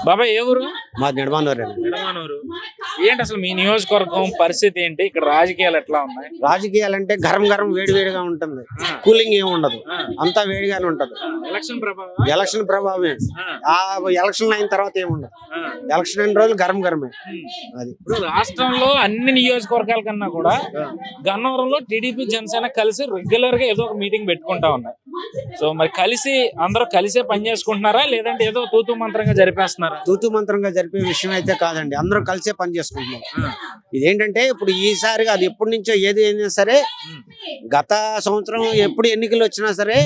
బాబాయ్ ఏ ఊరు? మాది నిడమానూరు. నిడమానూరు. ఏంటి అసలు మీ నియోజకవర్గం పరిస్థితి ఏంటి? ఇక్కడ రాజకీయాలు ఎట్లా ఉన్నాయి? రాజకీయాలంటే గరం గరం వేడి వేడిగా ఉంటుంది, కూలింగ్ ఏమి ఉండదు, అంతా వేడిగానే ఉంటది. ఎలక్షన్ ప్రభావమే. ఆ ఎలక్షన్ అయిన తర్వాత ఏముండదు. ఎలక్షన్ అయిన రోజులు గరం గరమే. అది ఇప్పుడు రాష్ట్రంలో అన్ని నియోజకవర్గాల కన్నా కూడా గన్నవరంలో టీడీపీ జనసేన కలిసి రెగ్యులర్ గా ఏదో ఒక మీటింగ్ పెట్టుకుంటా ఉన్నాయి. సో మరి కలిసి అందరూ కలిసే పని చేసుకుంటున్నారా, లేదంటే ఏదో తూతు మంత్రంగా జరిపేస్తున్నారా? తూతు మంత్రంగా జరిపే విషయం అయితే కాదండి, అందరూ కలిసే పని చేసుకుంటున్నాం. ఇదేంటంటే ఇప్పుడు ఈసారి అది ఎప్పటి నుంచో ఏది అయినా సరే, గత సంవత్సరం ఎప్పుడు ఎన్నికలు వచ్చినా సరే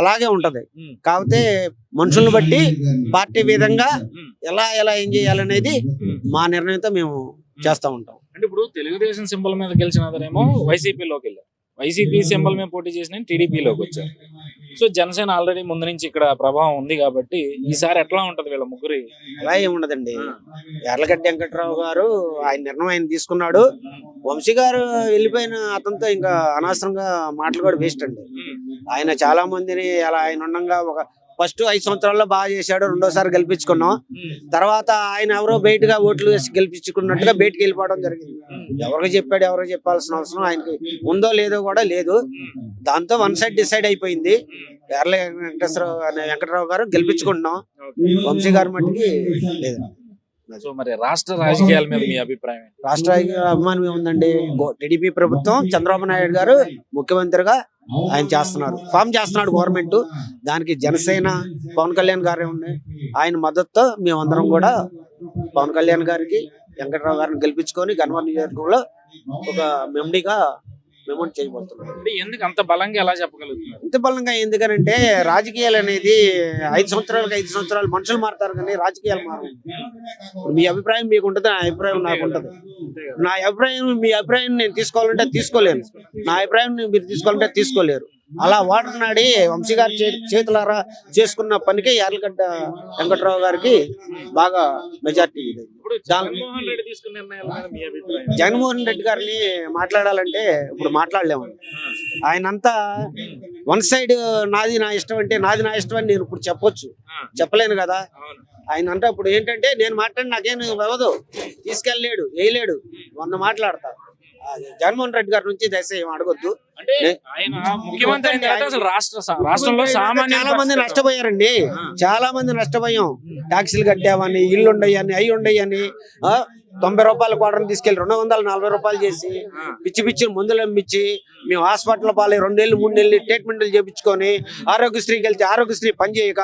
అలాగే ఉంటది. కాకపోతే మనుషులను బట్టి పార్టీ విధంగా ఎలా ఎలా ఏం చేయాలనేది మా నిర్ణయంతో మేము చేస్తూ ఉంటాం. అంటే ఇప్పుడు తెలుగుదేశం సింబల్ మీద గెలిచినదనేమో వైసీపీలోకి వెళ్ళారు, వైసీపీ సింబల్ మీద పోటీ చేసిన టీడీపీలోకి వచ్చారు. సో జనసేన ఆల్రెడీ ముందు నుంచి ఇక్కడ ప్రభావం ఉంది కాబట్టి ఈసారి ఎట్లా ఉంటది వీళ్ళ ముగ్గురి? అలా ఏముండదండి. యార్లగడ్డ వెంకట్రావు గారు ఆయన నిర్ణయం ఆయన తీసుకున్నాడు. వంశీ గారు వెళ్ళిపోయిన అతనితో ఇంకా అనవసరంగా మాటలు కూడా వేస్ట్ అండి. ఆయన చాలా మందిని అలా ఆయన ఉండగా ఒక ఫస్ట్ 5 సంవత్సరాల్లో బాగా చేశాడు, రెండోసారి గెలిపించుకున్నాం. తర్వాత ఆయన ఎవరో బయటగా ఓట్లు వేసి గెలిపించుకున్నట్టుగా బయటకు వెళ్ళిపోవడం జరిగింది. ఎవరికి చెప్పాడు, ఎవరికి చెప్పాల్సిన అవసరం ఆయనకి ఉందో లేదో కూడా లేదు. దాంతో వన్ సైడ్ డిసైడ్ అయిపోయింది. ఎర్ల వెంకటరావు గారు గెలిపించుకుంటున్నాం, వంశీ గారి మట్టికి లేదు. సో మరి రాష్ట్ర రాజకీయాల మీద మీ అభిప్రాయం? రాష్ట్ర అభిమానం ఏముందండి, టీడీపీ ప్రభుత్వం చంద్రబాబు నాయుడు గారు ముఖ్యమంత్రిగా ఆయన చేస్తున్నారు, ఫామ్ చేస్తున్నాడు గవర్నమెంట్. దానికి జనసేన పవన్ కళ్యాణ్ గారే ఉన్నాయి. ఆయన మద్దతుతో మేమందరం కూడా పవన్ కళ్యాణ్ గారికి వెంకటరావు గారిని గెలిపించుకొని గన్నవరం నియోజకవర్గంలో ఒక మెంబర్గా మేము చేయబోతున్నాం. ఎందుకు అంత బలంగా ఎలా చెప్పగలుగుతున్నారు? ఇంత బలంగా ఎందుకనంటే రాజకీయాలు అనేది 5 సంవత్సరాలకు 5 సంవత్సరాలు మనుషులు మారుతారు కానీ రాజకీయాలు మారు. మీ అభిప్రాయం మీకు ఉంటుంది, నా అభిప్రాయం నాకు ఉంటుంది. నా అభిప్రాయం మీ అభిప్రాయం నేను తీసుకోవాలంటే తీసుకోలేను, నా అభిప్రాయం మీరు తీసుకోవాలంటే తీసుకోలేరు. అలా వాటర్నాడి వంశీ గారి చేతులారా చేసుకున్న పనికి యార్లగడ్డ వెంకట్రావు గారికి బాగా మెజార్టీ ఉంది. జగన్మోహన్ రెడ్డి గారిని మాట్లాడాలంటే ఇప్పుడు మాట్లాడలేము. ఆయనంతా వన్ సైడ్ నాది నా ఇష్టం అంటే నాది నా ఇష్టం అని నేను ఇప్పుడు చెప్పలేను కదా. ఆయన అంటే ఇప్పుడు ఏంటంటే నేను మాట్లాడి నాకేం అవ్వదు, తీసుకెళ్ళలేడు, వేయలేడు, 100 మాట్లాడతా. జగన్మోహన్ రెడ్డి గారి నుంచి దశ ఏం అడగొద్దు. రాష్ట్రంలో చాలా మంది నష్టపోయారండి, చాలా మంది నష్టపోయాం. ట్యాక్సీలు కట్టామని, ఇల్లు ఉండయని, అవి ఉండయని 90 రూపాయల క్వార్టర్ తీసుకెళ్లి 240 రూపాయలు చేసి పిచ్చి పిచ్చి మందులు అమ్మించి మేము హాస్పిటల్ పాలే 2 నెలలు 3 నెలలు ట్రీట్మెంట్లు చేయించుకొని ఆరోగ్యశ్రీకి వెళ్తే ఆరోగ్యశ్రీ పని చేయక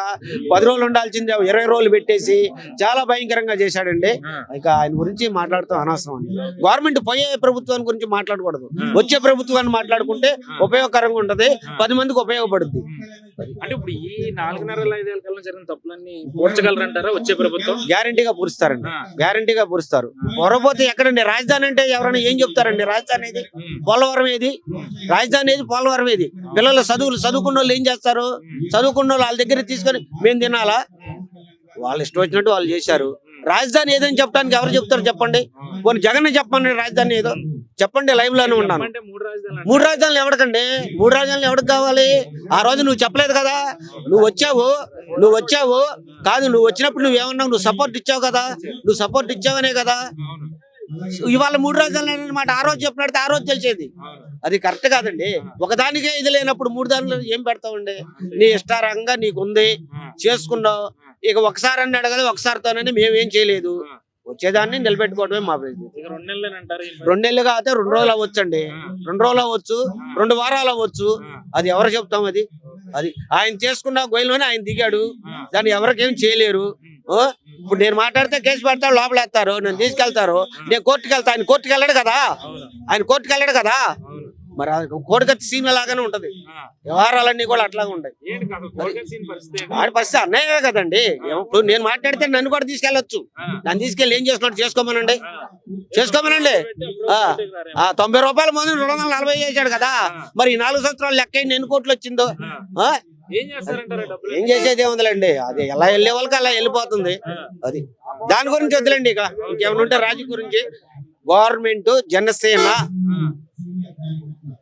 10 రోజులు ఉండాల్సిందే 20 రోజులు పెట్టేసి చాలా భయంకరంగా చేశాడండి. ఇక ఆయన గురించి మాట్లాడుతూ అనవసరం అండి. గవర్నమెంట్ పోయే ప్రభుత్వాన్ని గురించి మాట్లాడకూడదు, వచ్చే ప్రభుత్వాన్ని మాట్లాడుకుంటే ఉపయోగకరంగా ఉంటది, 10 మందికి ఉపయోగపడుద్ది. అంటే ఇప్పుడు ఈ 4.5-5 ఏళ్ళ జరిగిన తప్పులన్నీ పూడ్చగలరంటారా వచ్చే ప్రభుత్వం? గ్యారంటీగా పూరుస్తారండి, గ్యారంటీగా పూరుస్తారు. పొరపోతే ఎక్కడండి రాజధాని అంటే ఎవరైనా ఏం చెప్తారండి? రాజధాని ఏది? పోలవరం ఏది? రాజధాని ఏది? పోలవరం ఏది? పిల్లల చదువుకున్న వాళ్ళు ఏం చేస్తారు? చదువుకున్న వాళ్ళు వాళ్ళ దగ్గర తీసుకొని మేము తినాలా? వాళ్ళు ఇష్టం వచ్చినట్టు వాళ్ళు చేశారు. రాజధాని ఏదని చెప్పడానికి ఎవరు చెప్తారు చెప్పండి? కొన్ని జగన్ చెప్పండి రాజధాని ఏదో చెప్పండి, లైవ్ లోనే ఉన్నాను. 3 రాజధానులు ఎవరికండి? 3 రాజధానులు ఎవరికి కావాలి? ఆ రోజు నువ్వు చెప్పలేదు కదా, నువ్వు వచ్చావు కాదు, నువ్వు వచ్చినప్పుడు నువ్వేమన్నావు? నువ్వు సపోర్ట్ ఇచ్చావు కదా, నువ్వు సపోర్ట్ ఇచ్చావనే కదా ఇవాళ 3 రాజధానులు అనమాట. ఆ రోజు చెప్పినట్టు ఆ రోజు తెలిసేది, అది కరెక్ట్ కాదండి. ఒకదానికే ఇది లేనప్పుడు 3 దానిలో ఏం పెడతావండి? నీ ఇష్టారంగా నీకుంది, చేసుకున్నావు. ఇక ఒకసారి అని అడగదు, ఒకసారితోనని మేమేం చేయలేదు. వచ్చేదాన్ని నిలబెట్టుకోవడమే మా ప్రయత్నం. 2 నెలలు కాకపోతే 2 రోజులు అవ్వచ్చండి, 2 రోజులు అవ్వచ్చు, 2 వారాలు అవ్వచ్చు. అది ఎవరు చెప్తాం? అది ఆయన చేసుకున్న గొయ్యలోనే ఆయన దిగాడు, దాన్ని ఎవరికేం చేయలేరు. ఇప్పుడు నేను మాట్లాడితే కేసు పెడతారు, లోపలేస్తారు, నన్ను తీసుకెళ్తారు, నేను కోర్టుకి వెళ్తా. ఆయన కోర్టుకి వెళ్ళాడు కదా, మరి కోడికత్తి సీన్ లాగానే ఉంటది. వ్యవహారాలన్నీ కూడా అట్లాగే ఉంటాయి. వాడి పరిస్థితి అన్నయ్యే కదండి. ఇప్పుడు నేను మాట్లాడితే నన్ను కూడా తీసుకెళ్ళొచ్చు, నన్ను తీసుకెళ్ళి ఏం చేసుకున్నాడు చేసుకోమనండి. 90 రూపాయల మంది 240 చేశాడు కదా, మరి 4 సంవత్సరాలు లెక్క ఎన్ని కోట్లు వచ్చిందో. ఏం చేసేది ఏముందండి, అది ఎలా వెళ్ళే వాళ్ళకి అలా వెళ్ళిపోతుంది. అది దాని గురించి వద్దులండి. ఇక ఇంకేమైనా ఉంటే రాజకీయ గురించి గవర్నమెంట్ జనసేన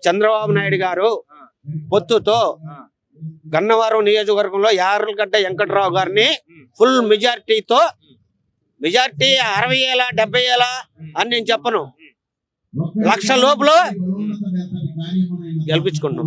చంద్రబాబు నాయుడు గారు పొత్తుతో గన్నవరం నియోజకవర్గంలో యార్లగడ్డ వెంకట్రావు గారిని ఫుల్ మెజారిటీతో మెజార్టీ 60,000 70,000 అని నేను చెప్పను, 1,00,000 లోపల గెలిపించుకుంటున్నాం.